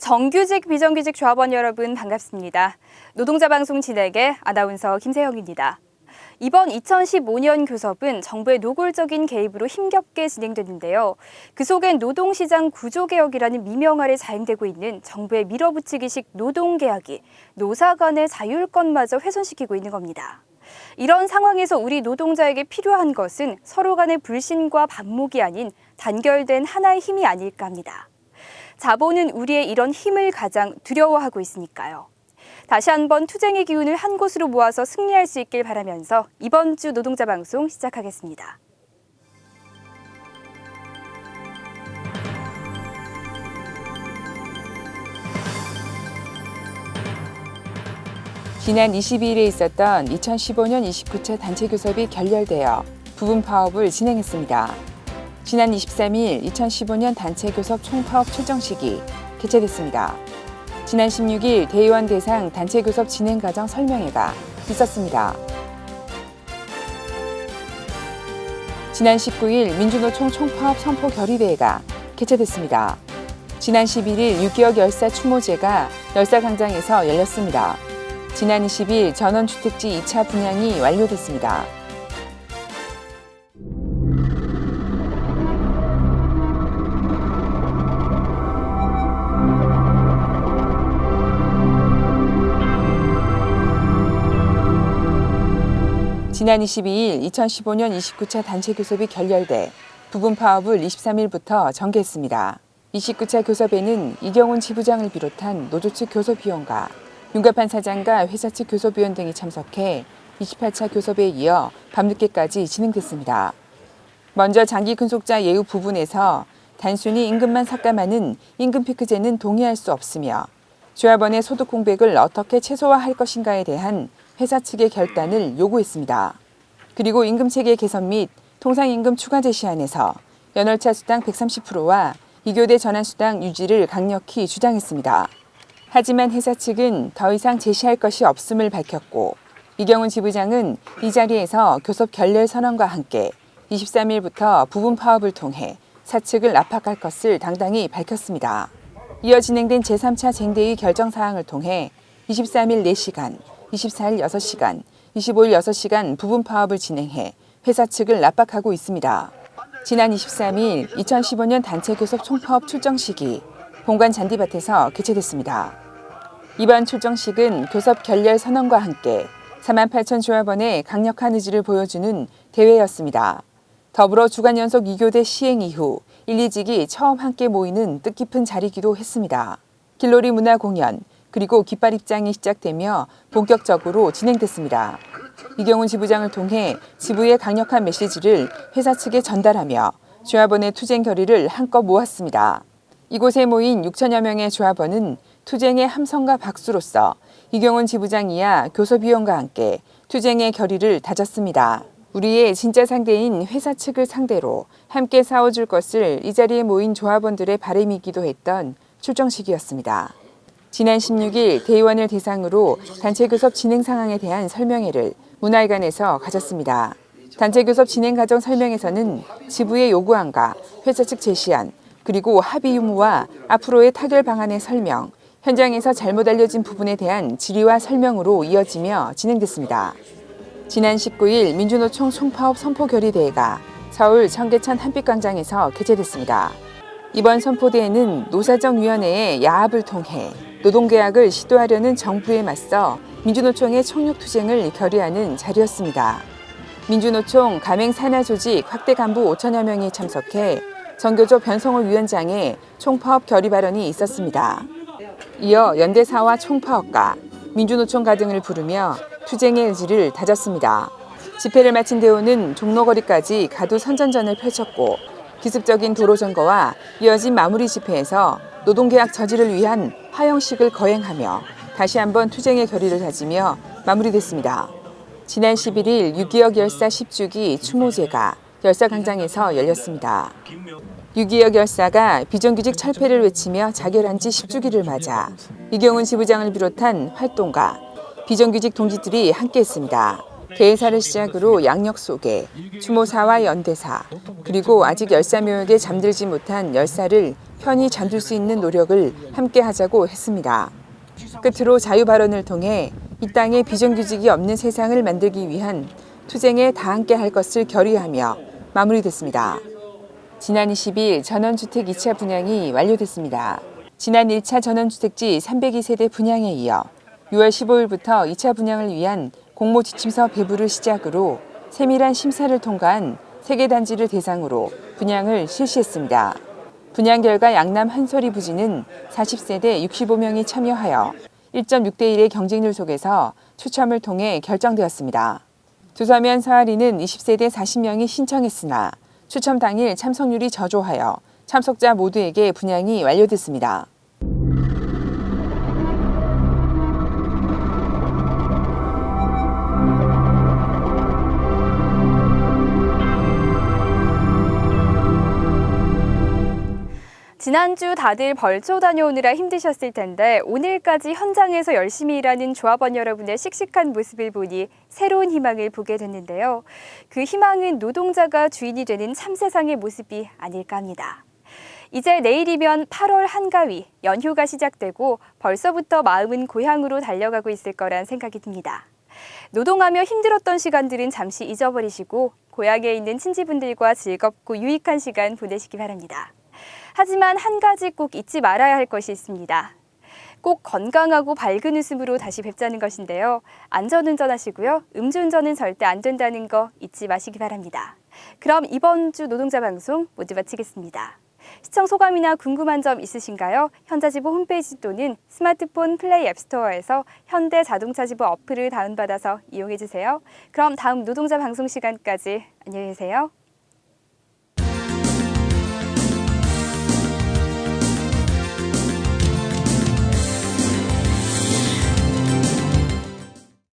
정규직, 비정규직 조합원 여러분 반갑습니다. 노동자 방송 진행의 아나운서 김세영입니다. 이번 2015년 교섭은 정부의 노골적인 개입으로 힘겹게 진행됐는데요. 그 속엔 노동시장 구조개혁이라는 미명 아래 자행되고 있는 정부의 밀어붙이기식 노동계약이 노사 간의 자율권마저 훼손시키고 있는 겁니다. 이런 상황에서 우리 노동자에게 필요한 것은 서로 간의 불신과 반목이 아닌 단결된 하나의 힘이 아닐까 합니다. 자본은 우리의 이런 힘을 가장 두려워하고 있으니까요. 다시 한번 투쟁의 기운을 한 곳으로 모아서 승리할 수 있길 바라면서 이번 주 노동자 방송 시작하겠습니다. 지난 22일에 있었던 2015년 29차 단체교섭이 결렬되어 부분 파업을 진행했습니다. 지난 23일 2015년 단체교섭 총파업 출정식이 개최됐습니다. 지난 16일 대의원 대상 단체교섭 진행 과정 설명회가 있었습니다. 지난 19일 민주노총 총파업 선포 결의대회가 개최됐습니다. 지난 11일 6.25 열사 추모제가 열사광장에서 열렸습니다. 지난 20일 전원주택지 2차 분양이 완료됐습니다. 지난 22일 2015년 29차 단체교섭이 결렬돼 부분 파업을 23일부터 전개했습니다. 29차 교섭에는 이경훈 지부장을 비롯한 노조 측 교섭위원과 윤갑한 사장과 회사 측 교섭위원 등이 참석해 28차 교섭에 이어 밤늦게까지 진행됐습니다. 먼저 장기 근속자 예우 부분에서 단순히 임금만 삭감하는 임금 피크제는 동의할 수 없으며 조합원의 소득 공백을 어떻게 최소화할 것인가에 대한 회사 측의 결단을 요구했습니다. 그리고 임금체계 개선 및 통상임금 추가 제시안에서 연월차 수당 130%와 2교대 전환수당 유지를 강력히 주장했습니다. 하지만 회사 측은 더 이상 제시할 것이 없음을 밝혔고 이경훈 지부장은 이 자리에서 교섭 결렬 선언과 함께 23일부터 부분 파업을 통해 사측을 압박할 것을 당당히 밝혔습니다. 이어 진행된 제3차 쟁대의 결정 사항을 통해 23일 4시간, 24일 6시간, 25일 6시간 부분 파업을 진행해 회사 측을 압박하고 있습니다. 지난 23일 2015년 단체교섭 총파업 출정식이 본관 잔디밭에서 개최됐습니다. 이번 출정식은 교섭 결렬 선언과 함께 48,000 조합원의 강력한 의지를 보여주는 대회였습니다. 더불어 주간 연속 2교대 시행 이후 1, 2직이 처음 함께 모이는 뜻깊은 자리이기도 했습니다. 길놀이 문화 공연, 그리고 깃발 입장이 시작되며 본격적으로 진행됐습니다. 이경훈 지부장을 통해 지부의 강력한 메시지를 회사 측에 전달하며 조합원의 투쟁 결의를 한껏 모았습니다. 이곳에 모인 6천여 명의 조합원은 투쟁의 함성과 박수로서 이경훈 지부장 이하 교섭위원과 함께 투쟁의 결의를 다졌습니다. 우리의 진짜 상대인 회사 측을 상대로 함께 싸워줄 것을 이 자리에 모인 조합원들의 바람이기도 했던 출정식이었습니다. 지난 16일 대의원을 대상으로 단체교섭 진행 상황에 대한 설명회를 문화회관에서 가졌습니다. 단체교섭 진행 과정 설명에서는 지부의 요구안과 회사 측 제시안, 그리고 합의 유무와 앞으로의 타결 방안의 설명, 현장에서 잘못 알려진 부분에 대한 질의와 설명으로 이어지며 진행됐습니다. 지난 19일 민주노총 총파업 선포 결의대회가 서울 청계천 한빛광장에서 개최됐습니다. 이번 선포대회는 노사정위원회의 야합을 통해 노동계약을 시도하려는 정부에 맞서 민주노총의 총력투쟁을 결의하는 자리였습니다. 민주노총 가맹 산하 조직 확대 간부 5천여 명이 참석해 정교조 변성호 위원장의 총파업 결의 발언이 있었습니다. 이어 연대사와 총파업가, 민주노총가 등을 부르며 투쟁의 의지를 다졌습니다. 집회를 마친 대호는 종로거리까지 가두 선전전을 펼쳤고 기습적인 도로 점거와 이어진 마무리 집회에서 노동계약 저지를 위한 화형식을 거행하며 다시 한번 투쟁의 결의를 다지며 마무리됐습니다. 지난 11일 6.25 열사 10주기 추모제가 열사광장에서 열렸습니다. 6.25 열사가 비정규직 철폐를 외치며 자결한 지 10주기를 맞아 이경훈 지부장을 비롯한 활동가, 비정규직 동지들이 함께했습니다. 대회사를 시작으로 양력 소개, 추모사와 연대사, 그리고 아직 열사묘역에 잠들지 못한 열사를 편히 잠들 수 있는 노력을 함께 하자고 했습니다. 끝으로 자유 발언을 통해 이 땅에 비정규직이 없는 세상을 만들기 위한 투쟁에 다 함께 할 것을 결의하며 마무리됐습니다. 지난 20일 전원주택 2차 분양이 완료됐습니다. 지난 1차 전원주택지 302세대 분양에 이어 6월 15일부터 2차 분양을 위한 공모 지침서 배부를 시작으로 세밀한 심사를 통과한 3개 단지를 대상으로 분양을 실시했습니다. 분양 결과 양남 한소리 부지는 40세대 65명이 참여하여 1.6대 1의 경쟁률 속에서 추첨을 통해 결정되었습니다. 두서면 서아리는 20세대 40명이 신청했으나 추첨 당일 참석률이 저조하여 참석자 모두에게 분양이 완료됐습니다. 지난주 다들 벌초 다녀오느라 힘드셨을 텐데 오늘까지 현장에서 열심히 일하는 조합원 여러분의 씩씩한 모습을 보니 새로운 희망을 보게 됐는데요. 그 희망은 노동자가 주인이 되는 참 세상의 모습이 아닐까 합니다. 이제 내일이면 8월 한가위, 연휴가 시작되고 벌써부터 마음은 고향으로 달려가고 있을 거란 생각이 듭니다. 노동하며 힘들었던 시간들은 잠시 잊어버리시고 고향에 있는 친지분들과 즐겁고 유익한 시간 보내시기 바랍니다. 하지만 한 가지 꼭 잊지 말아야 할 것이 있습니다. 꼭 건강하고 밝은 웃음으로 다시 뵙자는 것인데요. 안전운전하시고요. 음주운전은 절대 안 된다는 거 잊지 마시기 바랍니다. 그럼 이번 주 노동자 방송 모두 마치겠습니다. 시청 소감이나 궁금한 점 있으신가요? 현자지부 홈페이지 또는 스마트폰 플레이 앱스토어에서 현대자동차지부 어플을 다운받아서 이용해주세요. 그럼 다음 노동자 방송 시간까지 안녕히 계세요.